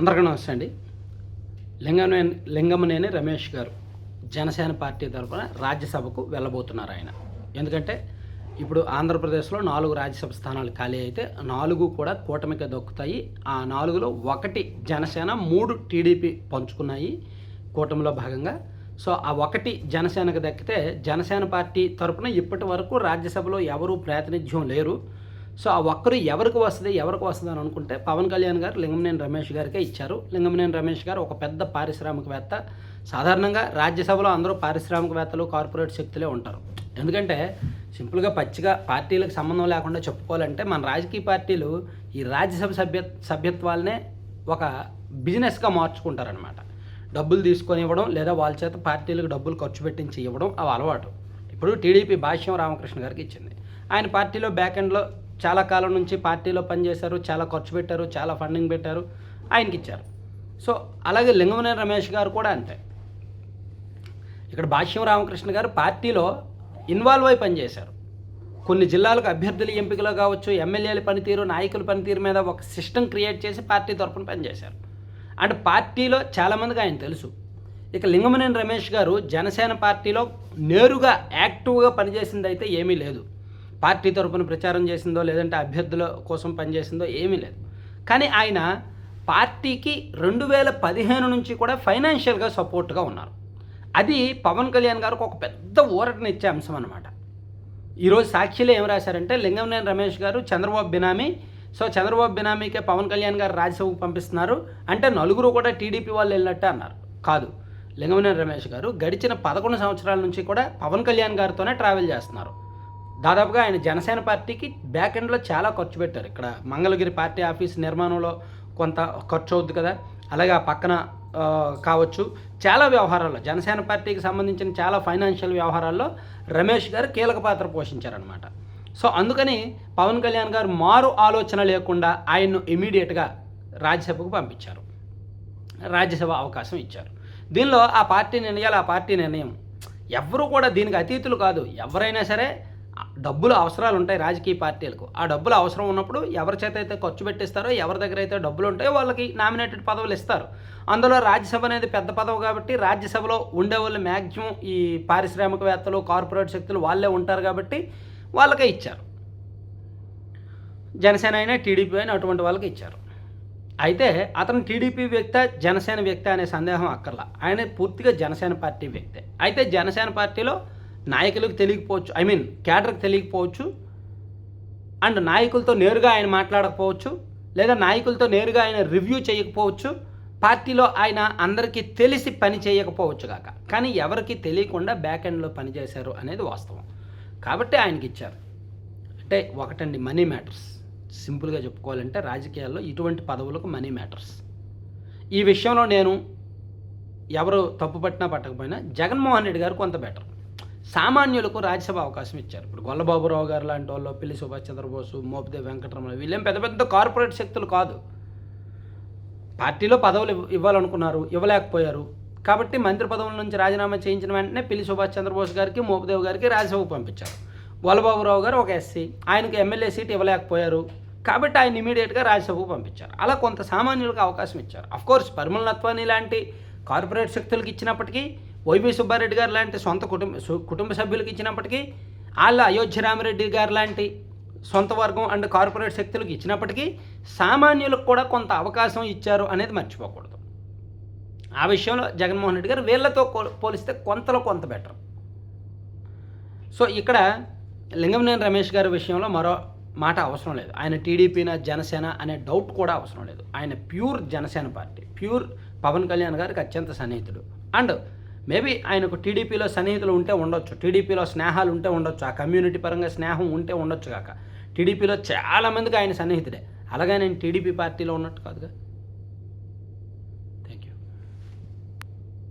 అందరికీ నమస్తే అండి. లింగమనేని రమేష్ గారు జనసేన పార్టీ తరఫున రాజ్యసభకు వెళ్ళబోతున్నారు ఆయన. ఎందుకంటే ఇప్పుడు ఆంధ్రప్రదేశ్లో 4 రాజ్యసభ స్థానాలు ఖాళీ అయితే 4 కూడా కూటమికి దక్కుతాయి. ఆ 4లో 1 జనసేన, 3 టీడీపీ పంచుకున్నాయి కూటమిలో భాగంగా. సో ఆ 1 జనసేనకు దక్కితే జనసేన పార్టీ తరఫున ఇప్పటి వరకు రాజ్యసభలో ఎవరూ ప్రాతినిధ్యం లేరు. సో ఆ ఒక్కరు ఎవరికి వస్తుంది అని అనుకుంటే పవన్ కళ్యాణ్ గారు లింగమనేని రమేష్ గారికే ఇచ్చారు. లింగమనేని రమేష్ గారు ఒక పెద్ద పారిశ్రామికవేత్త. సాధారణంగా రాజ్యసభలో అందరూ పారిశ్రామికవేత్తలు, కార్పొరేట్ శక్తులే ఉంటారు. ఎందుకంటే సింపుల్గా పచ్చిగా పార్టీలకు సంబంధం లేకుండా చెప్పుకోవాలంటే మన రాజకీయ పార్టీలు ఈ రాజ్యసభ సభ్యత్వాలనే ఒక బిజినెస్గా మార్చుకుంటారనమాట. డబ్బులు తీసుకొని ఇవ్వడం లేదా వాళ్ళ చేత పార్టీలకు డబ్బులు ఖర్చు పెట్టించి ఇవ్వడం అవి అలవాటు. ఇప్పుడు టీడీపీ భాష్యం రామకృష్ణ గారికి ఇచ్చింది. ఆయన పార్టీలో బ్యాక్ ఎండ్లో చాలా కాలం నుంచి పార్టీలో పనిచేశారు, చాలా ఖర్చు పెట్టారు, చాలా ఫండింగ్ పెట్టారు, ఆయనకి ఇచ్చారు. సో అలాగే లింగమనేని రమేష్ గారు కూడా అంతే. ఇక్కడ భాష్యం రామకృష్ణ గారు పార్టీలో ఇన్వాల్వ్ అయి పనిచేశారు. కొన్ని జిల్లాలకు అభ్యర్థుల ఎంపికలో కావచ్చు, ఎమ్మెల్యేల పనితీరు, నాయకుల పనితీరు మీద ఒక సిస్టమ్ క్రియేట్ చేసి పార్టీ తరఫున పనిచేశారు. అంటే పార్టీలో చాలామందికి ఆయన తెలుసు. ఇక లింగమనేని రమేష్ గారు జనసేన పార్టీలో నేరుగా యాక్టివ్గా పనిచేసింది అయితే ఏమీ లేదు. పార్టీ తరఫున ప్రచారం చేసిందో లేదంటే అభ్యర్థుల కోసం పనిచేసిందో ఏమీ లేదు. కానీ ఆయన పార్టీకి 2015 నుంచి కూడా ఫైనాన్షియల్గా సపోర్ట్గా ఉన్నారు. అది పవన్ కళ్యాణ్ గారికి ఒక పెద్ద ఊరటనిచ్చే అంశం అన్నమాట. ఈరోజు సాక్షిలో ఏం రాశారంటే లింగమనేని రమేష్ గారు చంద్రబాబు బినామీ. సో చంద్రబాబు బినామీకే పవన్ కళ్యాణ్ గారు రాజ్యసభకు పంపిస్తున్నారు అంటే 4 కూడా టీడీపీ వాళ్ళు వెళ్ళినట్టే అన్నారు. కాదు, లింగమనేని రమేష్ గారు గడిచిన 11 సంవత్సరాల నుంచి కూడా పవన్ కళ్యాణ్ గారితోనే ట్రావెల్ చేస్తున్నారు. దాదాపుగా ఆయన జనసేన పార్టీకి బ్యాక్ ఎండ్లో చాలా ఖర్చు పెట్టారు. ఇక్కడ మంగళగిరి పార్టీ ఆఫీస్ నిర్మాణంలో కొంత ఖర్చు అవుద్ది కదా, అలాగే ఆ పక్కన కావచ్చు చాలా వ్యవహారాల్లో జనసేన పార్టీకి సంబంధించిన చాలా ఫైనాన్షియల్ వ్యవహారాల్లో రమేష్ గారు కీలక పాత్ర పోషించారనమాట. సో అందుకని పవన్ కళ్యాణ్ గారు మారు ఆలోచన లేకుండా ఆయన్ను ఇమీడియట్గా రాజ్యసభకు పంపించారు, రాజ్యసభ అవకాశం ఇచ్చారు. దీనిలో ఆ పార్టీ నిర్ణయం ఎవరు కూడా దీనికి అతీతులు కాదు. ఎవరైనా సరే డబ్బులు అవసరాలు ఉంటాయి రాజకీయ పార్టీలకు. ఆ డబ్బులు అవసరం ఉన్నప్పుడు ఎవరి చేత అయితే ఖర్చు పెట్టిస్తారో, ఎవరి దగ్గర అయితే డబ్బులు ఉంటాయో వాళ్ళకి నామినేటెడ్ పదవులు ఇస్తారు. అందులో రాజ్యసభ అనేది పెద్ద పదవి కాబట్టి రాజ్యసభలో ఉండేవాళ్ళు మ్యాక్సిమం ఈ పారిశ్రామికవేత్తలు, కార్పొరేట్ శక్తులు వాళ్ళే ఉంటారు కాబట్టి వాళ్ళకే ఇచ్చారు. జనసేన అయినా టీడీపీ అయినా అటువంటి వాళ్ళకి ఇచ్చారు. అయితే అతను టీడీపీ వ్యక్తి, జనసేన వ్యక్తి అనే సందేహం అక్కర్లా. ఆయన పూర్తిగా జనసేన పార్టీ వ్యక్తే. అయితే జనసేన పార్టీలో నాయకులకు తెలియకపోవచ్చు, క్యాడర్కి తెలియకపోవచ్చు, అండ్ నాయకులతో నేరుగా ఆయన మాట్లాడకపోవచ్చు, లేదా నాయకులతో నేరుగా ఆయన రివ్యూ చేయకపోవచ్చు, పార్టీలో ఆయన అందరికీ తెలిసి పని చేయకపోవచ్చు కాక, కానీ ఎవరికి తెలియకుండా బ్యాక్ ఎండ్లో పనిచేశారు అనేది వాస్తవం. కాబట్టి ఆయనకి ఇచ్చారు. అంటే ఒకటండి, మనీ మ్యాటర్స్. సింపుల్గా చెప్పుకోవాలంటే రాజకీయాల్లో ఇటువంటి పదవులకు మనీ మ్యాటర్స్. ఈ విషయంలో నేను ఎవరు తప్పు పట్టినా పట్టకపోయినా జగన్మోహన్ రెడ్డి గారు కొంత బెటర్. సామాన్యులకు రాజ్యసభ అవకాశం ఇచ్చారు. ఇప్పుడు గొల్లబాబురావు గారు లాంటి వాళ్ళు, పిల్లి సుభాష్ చంద్రబోసు, మోపిదేవి వెంకటరమణ, వీళ్ళేం పెద్ద పెద్ద కార్పొరేట్ శక్తులు కాదు. పార్టీలో పదవులు ఇవ్వాలనుకున్నారు, ఇవ్వలేకపోయారు. కాబట్టి మంత్రి పదవుల నుంచి రాజీనామా చేయించిన వెంటనే పిల్లి సుభాష్ చంద్రబోస్ గారికి, మోపిదేవి గారికి రాజ్యసభకు పంపించారు. గొల్లబాబురావు గారు ఒక ఎస్సీ, ఆయనకు ఎమ్మెల్యే సీట్ ఇవ్వలేకపోయారు కాబట్టి ఆయన ఇమీడియట్గా రాజ్యసభకు పంపించారు. అలా కొంత సామాన్యులకు అవకాశం ఇచ్చారు. అఫ్కోర్స్ పరిమళ నత్వాని లాంటి కార్పొరేట్ శక్తులకు ఇచ్చినప్పటికీ, వైవి సుబ్బారెడ్డి గారు లాంటి సొంత కుటుంబ సభ్యులకు ఇచ్చినప్పటికీ, వాళ్ళ అయోధ్య రామిరెడ్డి గారు లాంటి సొంత వర్గం అండ్ కార్పొరేట్ శక్తులకు ఇచ్చినప్పటికీ సామాన్యులకు కూడా కొంత అవకాశం ఇచ్చారు అనేది మర్చిపోకూడదు. ఆ విషయంలో జగన్మోహన్ రెడ్డి గారు వీళ్ళతో పోలిస్తే కొంతలో కొంత బెటర్. సో ఇక్కడ లింగమనేని రమేష్ గారి విషయంలో మరో మాట అవసరం లేదు. ఆయన టీడీపీనా జనసేన అనే డౌట్ కూడా అవసరం లేదు. ఆయన pure Janasena party, pure Pawan Kalyan గారికి అత్యంత సన్నిహితుడు. అండ్ మేబీ ఆయనకు టీడీపీలో సన్నిహితులు ఉంటే ఉండొచ్చు, టీడీపీలో స్నేహాలు ఉంటే ఉండొచ్చు, ఆ కమ్యూనిటీ పరంగా స్నేహం ఉంటే ఉండొచ్చు కాక టీడీపీలో చాలామందికి ఆయన సన్నిహితుడే. అలాగే నేను టీడీపీ పార్టీలో ఉన్నట్టు కాదుగా.